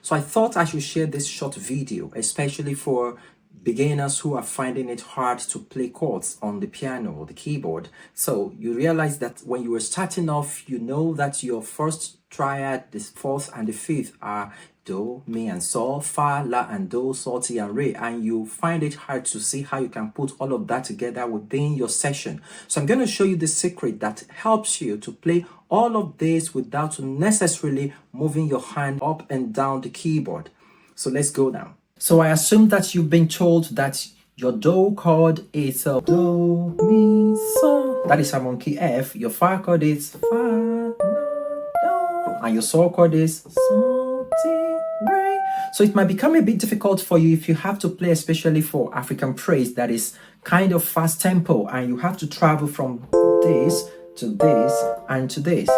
So I thought I should share this short video, especially for beginners who are finding it hard to play chords on the piano or the keyboard. So you realize that when you were starting off, you know that your first triad, the fourth and the fifth are do, mi and sol, fa, la and do, sol, ti and re, and you find it hard to see how you can put all of that together within your session. So I'm going to show you the secret that helps you to play all of this without necessarily moving your hand up and down the keyboard. So let's go now. So I assume that you've been told that your do chord is a do, mi, sol. That is harmonic key F. Your fa chord is fa, la, do. And your sol chord is sol, ti, re. So it might become a bit difficult for you if you have to play, especially for African praise that is kind of fast tempo, and you have to travel from this to this and to this.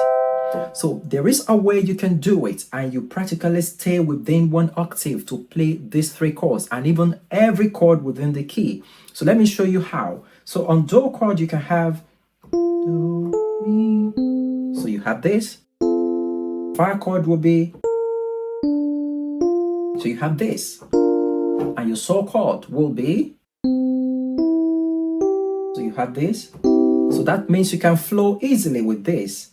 So there is a way you can do it, and you practically stay within one octave to play these three chords and even every chord within the key. So let me show you how. So on do chord you can have do, mi. So you have this. Fa chord will be, so you have this, and your sol chord will be, so you have this. So that means you can flow easily with this.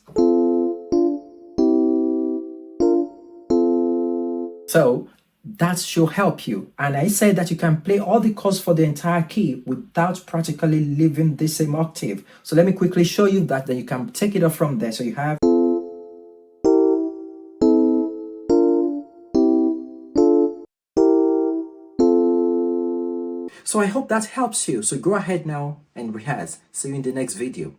So that should help you. And I said that you can play all the chords for the entire key without practically leaving the same octave. So let me quickly show you that, then you can take it off from there. So you have, so I hope that helps you. So go ahead now and rehearse. See you in the next video.